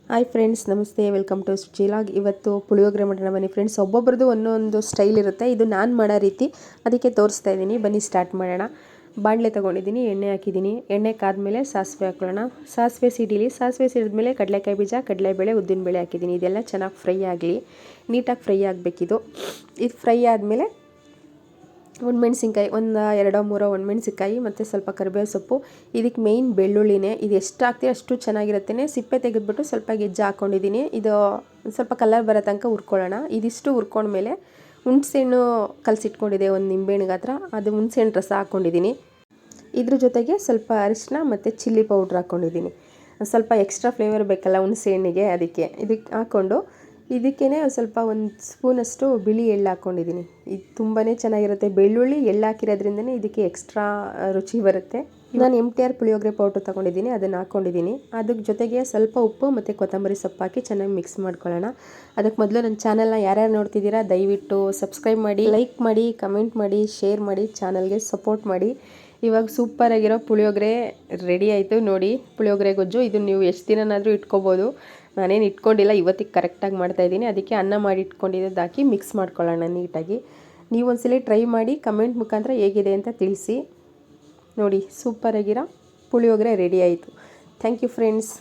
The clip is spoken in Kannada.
ಹಾಯ್ ಫ್ರೆಂಡ್ಸ್, ನಮಸ್ತೆ. ವೆಲ್ಕಮ್ ಟು ಸುಚಿಲಾಗ್. ಇವತ್ತು ಪುಳಿಯೋಗರೆ ಮಾಡೋಣ ಬನ್ನಿ ಫ್ರೆಂಡ್ಸ್. ಒಬ್ಬೊಬ್ರದ್ದು ಒಂದೊಂದು ಸ್ಟೈಲ್ ಇರುತ್ತೆ. ಇದು ನಾನು ಮಾಡೋ ರೀತಿ, ಅದಕ್ಕೆ ತೋರಿಸ್ತಾ ಇದ್ದೀನಿ. ಬನ್ನಿ ಸ್ಟಾರ್ಟ್ ಮಾಡೋಣ. ಬಾಣಲೆ ತೊಗೊಂಡಿದ್ದೀನಿ, ಎಣ್ಣೆ ಹಾಕಿದ್ದೀನಿ. ಎಣ್ಣೆ ಕಾದ್ಮೇಲೆ ಸಾಸಿವೆ ಹಾಕೊಳ್ಳೋಣ. ಸಾಸಿವೆ ಸಿಡಿಲಿ. ಸಾಸಿವೆ ಸಿಡಿದ್ಮೇಲೆ ಕಡಲೆಕಾಯಿ ಬೀಜ, ಕಡಲೆಬೇಳೆ, ಉದ್ದಿನಬೇಳೆ ಹಾಕಿದ್ದೀನಿ. ಇದೆಲ್ಲ ಚೆನ್ನಾಗಿ ಫ್ರೈ ಆಗಲಿ, ನೀಟಾಗಿ ಫ್ರೈ ಆಗಬೇಕಿದು. ಇದು ಫ್ರೈ ಆದಮೇಲೆ ಒಣಮೆಣ್ಸಿನ್ಕಾಯಿ, ಒಂದು ಎರಡೋ ಮೂರೋ ಒಣಮೆಣ್ಸಿನ್ಕಾಯಿ ಮತ್ತು ಸ್ವಲ್ಪ ಕರಿಬೇವು ಸೊಪ್ಪು. ಇದಕ್ಕೆ ಮೇಯ್ನ್ ಬೆಳ್ಳುಳ್ಳಿನೇ. ಇದು ಎಷ್ಟು ಹಾಕ್ತೀವಿ ಅಷ್ಟು ಚೆನ್ನಾಗಿರುತ್ತೆ. ಸಿಪ್ಪೆ ತೆಗೆದುಬಿಟ್ಟು ಸ್ವಲ್ಪ ಗೆಜ್ಜೆ ಹಾಕ್ಕೊಂಡಿದ್ದೀನಿ. ಇದು ಸ್ವಲ್ಪ ಕಲರ್ ಬರೋ ತನಕ ಹುರ್ಕೊಳ್ಳೋಣ. ಇದಿಷ್ಟು ಹುರ್ಕೊಂಡ್ಮೇಲೆ ಹುಣಸೆಹಣ್ಣು ಕಲಸಿಟ್ಕೊಂಡಿದೆ, ಒಂದು ನಿಂಬೆಹಣ್ಣು ಗಾತ್ರ, ಅದು ಹುಣಸೆಹಣ್ಣು ರಸ ಹಾಕ್ಕೊಂಡಿದ್ದೀನಿ. ಇದ್ರ ಜೊತೆಗೆ ಸ್ವಲ್ಪ ಅರಿಶಿನ ಮತ್ತು ಚಿಲ್ಲಿ ಪೌಡ್ರ್ ಹಾಕ್ಕೊಂಡಿದ್ದೀನಿ. ಸ್ವಲ್ಪ ಎಕ್ಸ್ಟ್ರಾ ಫ್ಲೇವರ್ ಬೇಕಲ್ಲ ಹುಣಸೆಹಣ್ಣಿಗೆ, ಅದಕ್ಕೆ ಇದಕ್ಕೆ ಹಾಕ್ಕೊಂಡು ಇದಕ್ಕೇ ಸ್ವಲ್ಪ ಒಂದು ಸ್ಪೂನಷ್ಟು ಬಿಳಿ ಎಳ್ಳು ಹಾಕ್ಕೊಂಡಿದ್ದೀನಿ. ಇದು ತುಂಬಾ ಚೆನ್ನಾಗಿರುತ್ತೆ. ಬೆಳ್ಳುಳ್ಳಿ ಎಳ್ಳು ಹಾಕಿರೋದ್ರಿಂದನೇ ಇದಕ್ಕೆ ಎಕ್ಸ್ಟ್ರಾ ರುಚಿ ಬರುತ್ತೆ. ನಾನು MTR ಪುಳಿಯೋಗರೆ ಪೌಡ್ರ್ ತೊಗೊಂಡಿದ್ದೀನಿ, ಅದನ್ನು ಹಾಕ್ಕೊಂಡಿದ್ದೀನಿ. ಅದಕ್ಕೆ ಜೊತೆಗೆ ಸ್ವಲ್ಪ ಉಪ್ಪು ಮತ್ತು ಕೊತ್ತಂಬರಿ ಸೊಪ್ಪು ಹಾಕಿ ಚೆನ್ನಾಗಿ ಮಿಕ್ಸ್ ಮಾಡ್ಕೊಳ್ಳೋಣ. ಅದಕ್ಕೆ ಮೊದಲು ನನ್ನ ಚಾನಲ್ನ ಯಾರ್ಯಾರು ನೋಡ್ತಿದ್ದೀರಾ ದಯವಿಟ್ಟು ಸಬ್ಸ್ಕ್ರೈಬ್ ಮಾಡಿ, ಲೈಕ್ ಮಾಡಿ, ಕಮೆಂಟ್ ಮಾಡಿ, ಶೇರ್ ಮಾಡಿ, ಚಾನಲ್ಗೆ ಸಪೋರ್ಟ್ ಮಾಡಿ. ಇವಾಗ ಸೂಪರಾಗಿರೋ ಪುಳಿಯೋಗರೆ ರೆಡಿ ಆಯಿತು ನೋಡಿ. ಪುಳಿಯೋಗರೆ ಗೊಜ್ಜು ಇದು ನೀವು ಎಷ್ಟು ದಿನನಾದರೂ ಇಟ್ಕೋಬೋದು. ನಾನೇನು ಇಟ್ಕೊಂಡಿಲ್ಲ, ಇವತ್ತಿಗೆ ಕರೆಕ್ಟಾಗಿ ಮಾಡ್ತಾಯಿದ್ದೀನಿ. ಅದಕ್ಕೆ ಅನ್ನ ಮಾಡಿ ಇಟ್ಕೊಂಡಿದ್ದು ಹಾಕಿ ಮಿಕ್ಸ್ ಮಾಡ್ಕೊಳ್ಳೋಣ ನೀಟಾಗಿ. ನೀವು ಒಂದ್ಸಲ ಟ್ರೈ ಮಾಡಿ, ಕಮೆಂಟ್ ಮುಖಾಂತರ ಹೇಗಿದೆ ಅಂತ ತಿಳಿಸಿ. ನೋಡಿ, ಸೂಪರಾಗಿರೋ ಪುಳಿಯೋಗರೆ ರೆಡಿ ಆಯಿತು. Thank you friends.